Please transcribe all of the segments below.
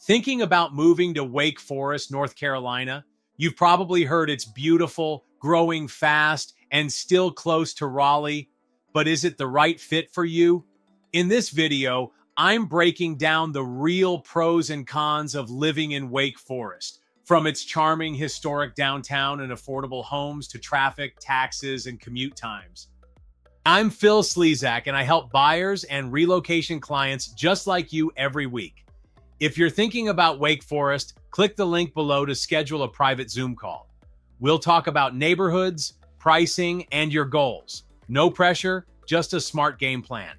Thinking about moving to Wake Forest, North Carolina? You've probably heard it's beautiful, growing fast, and still close to Raleigh. But is it the right fit for you? In this video, I'm breaking down the real pros and cons of living in Wake Forest, from its charming historic downtown and affordable homes to traffic, taxes, and commute times. I'm Phil Slezak, and I help buyers and relocation clients just like you every week. If you're thinking about Wake Forest, click the link below to schedule a private Zoom call. We'll talk about neighborhoods, pricing, and your goals. No pressure, just a smart game plan.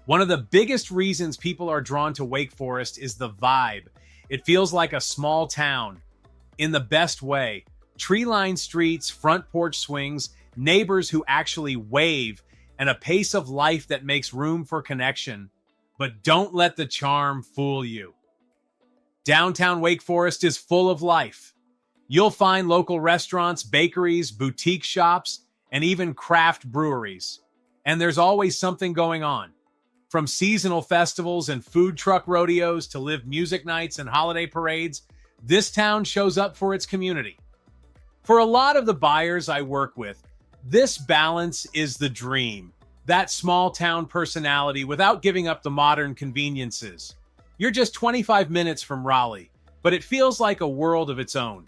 One of the biggest reasons people are drawn to Wake Forest is the vibe. It feels like a small town, in the best way. Tree-lined streets, front porch swings, neighbors who actually wave, and a pace of life that makes room for connection. But don't let the charm fool you. Downtown Wake Forest is full of life. You'll find local restaurants, bakeries, boutique shops, and even craft breweries. And there's always something going on. From seasonal festivals and food truck rodeos to live music nights and holiday parades, this town shows up for its community. For a lot of the buyers I work with, this balance is the dream. That small town personality without giving up the modern conveniences. You're just 25 minutes from Raleigh, but it feels like a world of its own.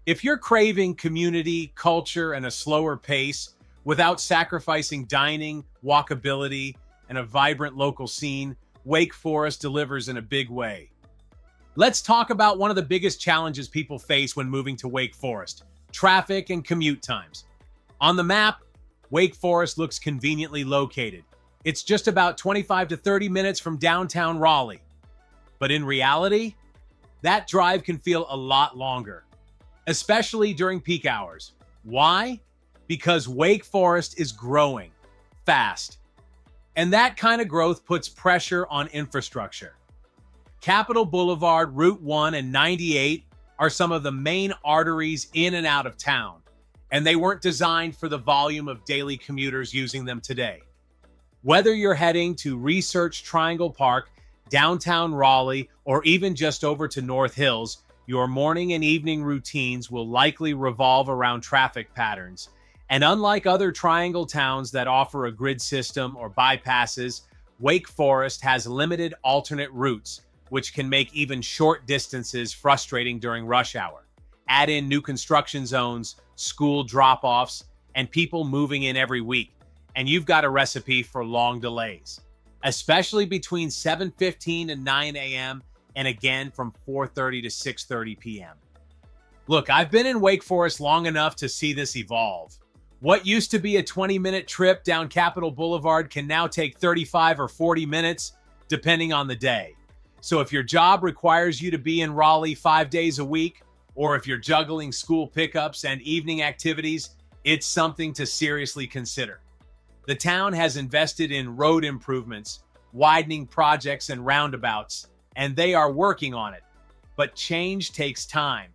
If you're craving community, culture, and a slower pace without sacrificing dining, walkability, and a vibrant local scene, Wake Forest delivers in a big way. Let's talk about one of the biggest challenges people face when moving to Wake Forest: traffic and commute times. On the map, Wake Forest looks conveniently located. It's just about 25 to 30 minutes from downtown Raleigh. But in reality, that drive can feel a lot longer, especially during peak hours. Why? Because Wake Forest is growing fast. And that kind of growth puts pressure on infrastructure. Capitol Boulevard, Route 1, and 98 are some of the main arteries in and out of town, and they weren't designed for the volume of daily commuters using them today. Whether you're heading to Research Triangle Park, downtown Raleigh, or even just over to North Hills, your morning and evening routines will likely revolve around traffic patterns. And unlike other triangle towns that offer a grid system or bypasses, Wake Forest has limited alternate routes, which can make even short distances frustrating during rush hour. Add in new construction zones, school drop-offs, and people moving in every week, and you've got a recipe for long delays, especially between 7:15 and 9 a.m. and again from 4:30 to 6:30 p.m. Look, I've been in Wake Forest long enough to see this evolve. What used to be a 20-minute trip down Capitol Boulevard can now take 35 or 40 minutes, depending on the day. So if your job requires you to be in Raleigh 5 days a week, or if you're juggling school pickups and evening activities, it's something to seriously consider. The town has invested in road improvements, widening projects, and roundabouts, and they are working on it. But change takes time.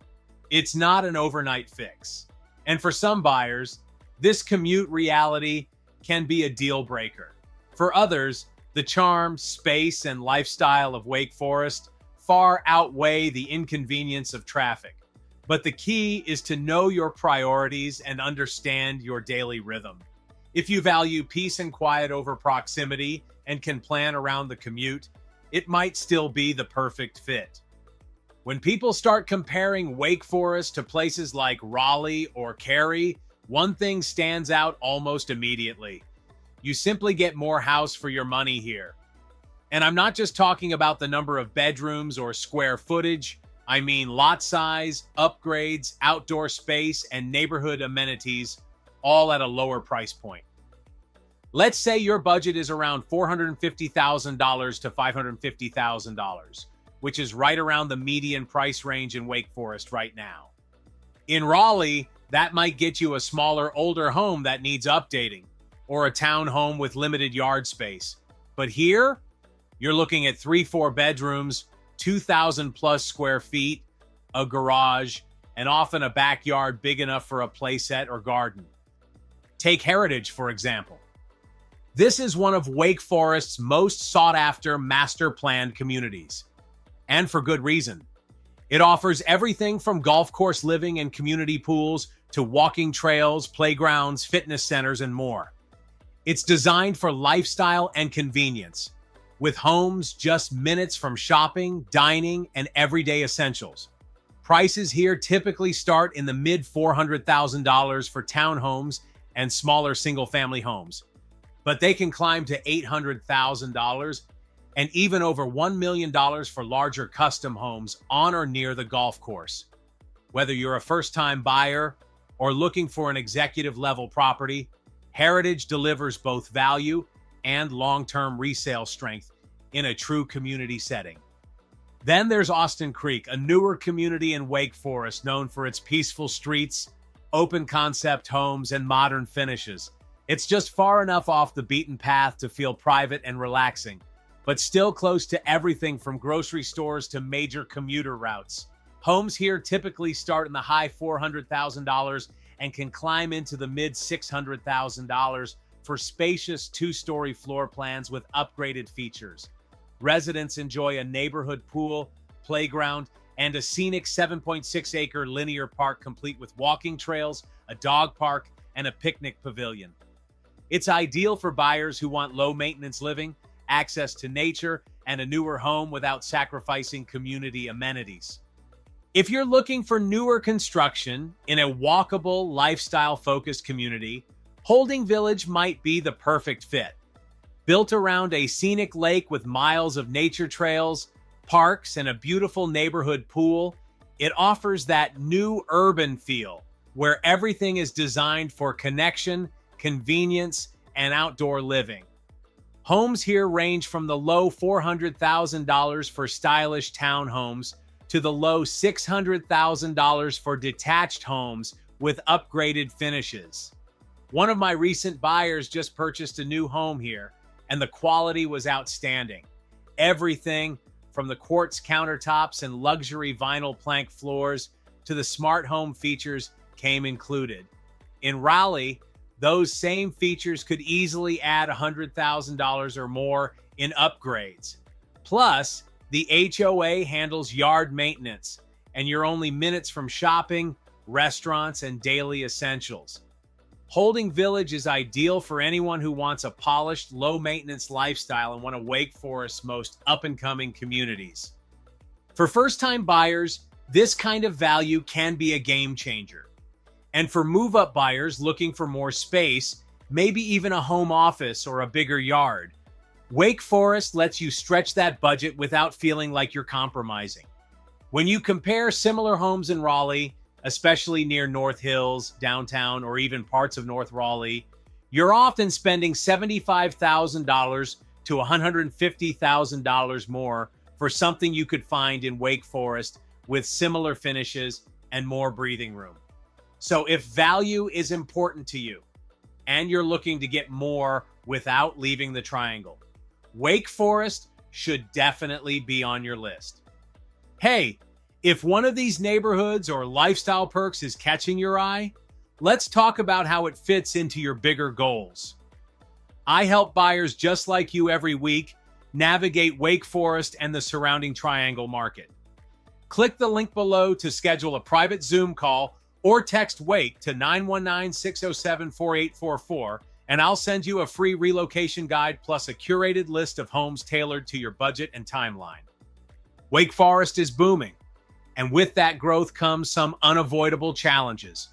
It's not an overnight fix. And for some buyers, this commute reality can be a deal breaker. For others, the charm, space, and lifestyle of Wake Forest far outweigh the inconvenience of traffic. But the key is to know your priorities and understand your daily rhythm. If you value peace and quiet over proximity and can plan around the commute, it might still be the perfect fit. When people start comparing Wake Forest to places like Raleigh or Cary, one thing stands out almost immediately. You simply get more house for your money here. And I'm not just talking about the number of bedrooms or square footage. I mean lot size, upgrades, outdoor space, and neighborhood amenities, all at a lower price point. Let's say your budget is around $450,000 to $550,000, which is right around the median price range in Wake Forest right now. In Raleigh, that might get you a smaller, older home that needs updating, or a townhome with limited yard space. But here, you're looking at 3-4 bedrooms, 2,000 plus square feet, a garage, and often a backyard big enough for a playset or garden. Take Heritage, for example. This is one of Wake Forest's most sought-after master-planned communities. and for good reason. It offers everything from golf course living and community pools to walking trails, playgrounds, fitness centers, and more. It's designed for lifestyle and convenience, with homes just minutes from shopping, dining, and everyday essentials. Prices here typically start in the mid-$400,000 for townhomes and smaller single-family homes, but they can climb to $800,000 and even over $1 million for larger custom homes on or near the golf course. Whether you're a first-time buyer or looking for an executive-level property, Heritage delivers both value and long-term resale strength in a true community setting. Then there's Austin Creek, a newer community in Wake Forest known for its peaceful streets, open-concept homes, and modern finishes. It's just far enough off the beaten path to feel private and relaxing, but still close to everything from grocery stores to major commuter routes. Homes here typically start in the high $400,000 and can climb into the mid-$600,000 for spacious two-story floor plans with upgraded features. Residents enjoy a neighborhood pool, playground, and a scenic 7.6-acre linear park complete with walking trails, a dog park, and a picnic pavilion. It's ideal for buyers who want low-maintenance living, access to nature, and a newer home without sacrificing community amenities. If you're looking for newer construction in a walkable, lifestyle-focused community, Holding Village might be the perfect fit. Built around a scenic lake with miles of nature trails, parks, and a beautiful neighborhood pool, it offers that new urban feel where everything is designed for connection, convenience, and outdoor living. Homes here range from the low $400,000 for stylish townhomes to the low $600,000 for detached homes with upgraded finishes. One of my recent buyers just purchased a new home here, and the quality was outstanding. Everything from the quartz countertops and luxury vinyl plank floors to the smart home features came included. In Raleigh, those same features could easily add $100,000 or more in upgrades. Plus, the HOA handles yard maintenance, and you're only minutes from shopping, restaurants, and daily essentials. Holding Village is ideal for anyone who wants a polished, low-maintenance lifestyle in one of Wake Forest's most up-and-coming communities. For first-time buyers, this kind of value can be a game changer. And for move-up buyers looking for more space, maybe even a home office or a bigger yard, Wake Forest lets you stretch that budget without feeling like you're compromising. When you compare similar homes in Raleigh, especially near North Hills, downtown, or even parts of North Raleigh, you're often spending $75,000 to $150,000 more for something you could find in Wake Forest with similar finishes and more breathing room. So if value is important to you and you're looking to get more without leaving the triangle, Wake Forest should definitely be on your list. Hey, if one of these neighborhoods or lifestyle perks is catching your eye, let's talk about how it fits into your bigger goals. I help buyers just like you every week navigate Wake Forest and the surrounding triangle market. Click the link below to schedule a private Zoom call or text WAKE to 919-607-4844, and I'll send you a free relocation guide plus a curated list of homes tailored to your budget and timeline. Wake Forest is booming, and with that growth comes some unavoidable challenges.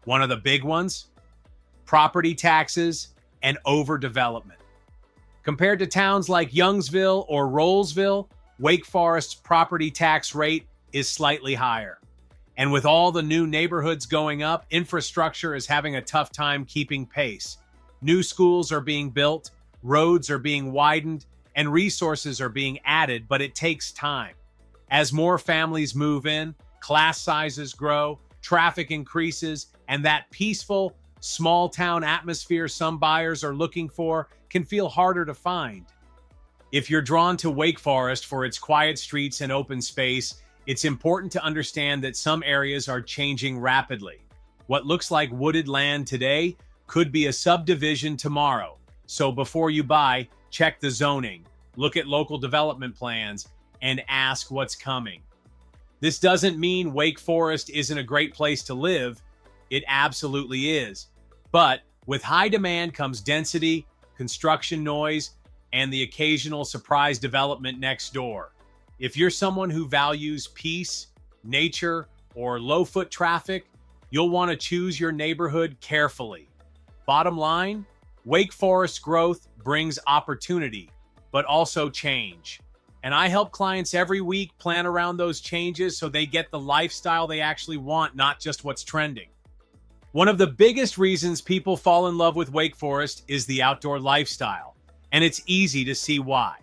One of the big ones, property taxes and overdevelopment. Compared to towns like Youngsville or Rolesville, Wake Forest's property tax rate is slightly higher. And with all the new neighborhoods going up, infrastructure is having a tough time keeping pace. New schools are being built, roads are being widened, and resources are being added, but it takes time. As more families move in, class sizes grow, traffic increases, and that peaceful, small-town atmosphere some buyers are looking for can feel harder to find. If you're drawn to Wake Forest for its quiet streets and open space, it's important to understand that some areas are changing rapidly. What looks like wooded land today could be a subdivision tomorrow. So before you buy, check the zoning, look at local development plans, and ask what's coming. This doesn't mean Wake Forest isn't a great place to live. It absolutely is. But with high demand comes density, construction noise, and the occasional surprise development next door. If you're someone who values peace, nature, or low foot traffic, you'll want to choose your neighborhood carefully. Bottom line, Wake Forest growth brings opportunity, but also change. And I help clients every week plan around those changes so they get the lifestyle they actually want, not just what's trending. One of the biggest reasons people fall in love with Wake Forest is the outdoor lifestyle, and it's easy to see why.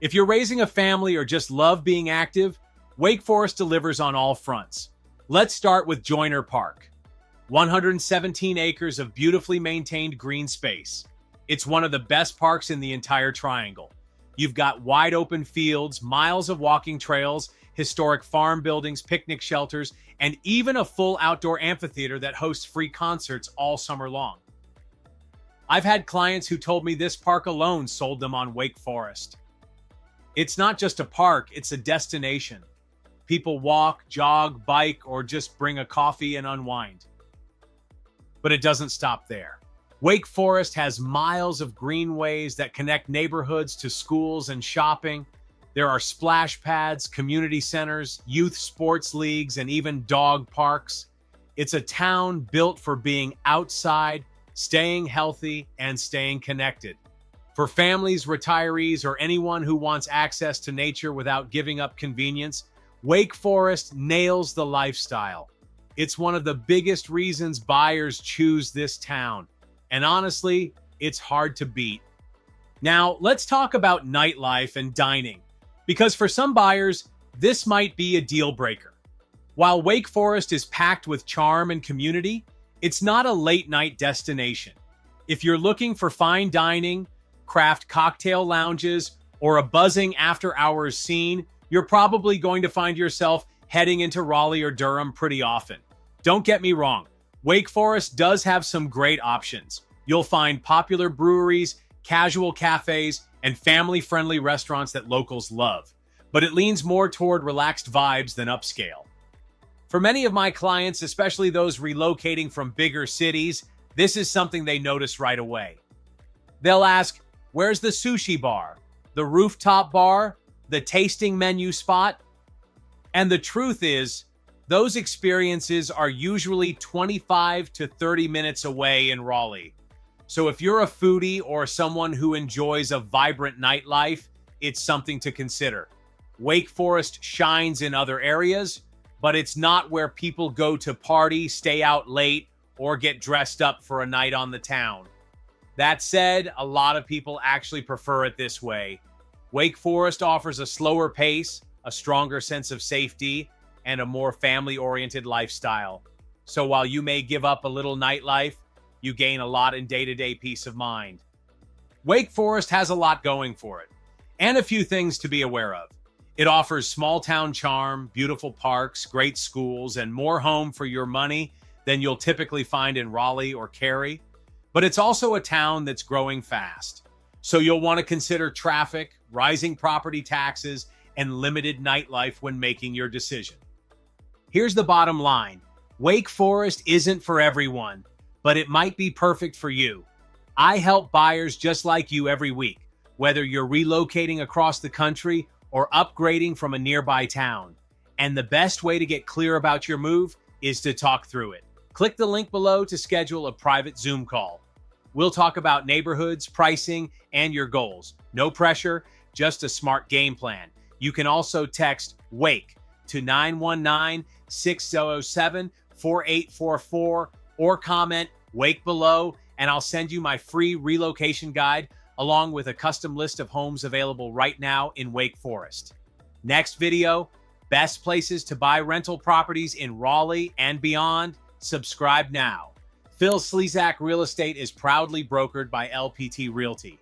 If you're raising a family or just love being active, Wake Forest delivers on all fronts. Let's start with Joyner Park. 117 acres of beautifully maintained green space. It's one of the best parks in the entire triangle. You've got wide open fields, miles of walking trails, historic farm buildings, picnic shelters, and even a full outdoor amphitheater that hosts free concerts all summer long. I've had clients who told me this park alone sold them on Wake Forest. It's not just a park, it's a destination. People walk, jog, bike, or just bring a coffee and unwind. But it doesn't stop there. Wake Forest has miles of greenways that connect neighborhoods to schools and shopping. There are splash pads, community centers, youth sports leagues, and even dog parks. It's a town built for being outside, staying healthy, and staying connected. For families, retirees, or anyone who wants access to nature without giving up convenience, Wake Forest nails the lifestyle. It's one of the biggest reasons buyers choose this town. And honestly, it's hard to beat. Now, let's talk about nightlife and dining, because for some buyers, this might be a deal breaker. While Wake Forest is packed with charm and community, it's not a late night destination. If you're looking for fine dining, craft cocktail lounges, or a buzzing after-hours scene, you're probably going to find yourself heading into Raleigh or Durham pretty often. Don't get me wrong, Wake Forest does have some great options. You'll find popular breweries, casual cafes, and family-friendly restaurants that locals love. But it leans more toward relaxed vibes than upscale. For many of my clients, especially those relocating from bigger cities, this is something they notice right away. They'll ask, where's the sushi bar, the rooftop bar, the tasting menu spot? And the truth is, those experiences are usually 25 to 30 minutes away in Raleigh. So if you're a foodie or someone who enjoys a vibrant nightlife, it's something to consider. Wake Forest shines in other areas, but it's not where people go to party, stay out late, or get dressed up for a night on the town. That said, a lot of people actually prefer it this way. Wake Forest offers a slower pace, a stronger sense of safety, and a more family-oriented lifestyle. So while you may give up a little nightlife, you gain a lot in day-to-day peace of mind. Wake Forest has a lot going for it, and a few things to be aware of. It offers small-town charm, beautiful parks, great schools, and more home for your money than you'll typically find in Raleigh or Cary. But it's also a town that's growing fast. So you'll want to consider traffic, rising property taxes, and limited nightlife when making your decision. Here's the bottom line. Wake Forest isn't for everyone, but it might be perfect for you. I help buyers just like you every week, whether you're relocating across the country or upgrading from a nearby town. And the best way to get clear about your move is to talk through it. Click the link below to schedule a private Zoom call. We'll talk about neighborhoods, pricing, and your goals. No pressure, just a smart game plan. You can also text WAKE to 919-607-4844 or comment WAKE below, and I'll send you my free relocation guide along with a custom list of homes available right now in Wake Forest. Next video, best places to buy rental properties in Raleigh and beyond. Subscribe now. Phil Slezak Real Estate is proudly brokered by LPT Realty.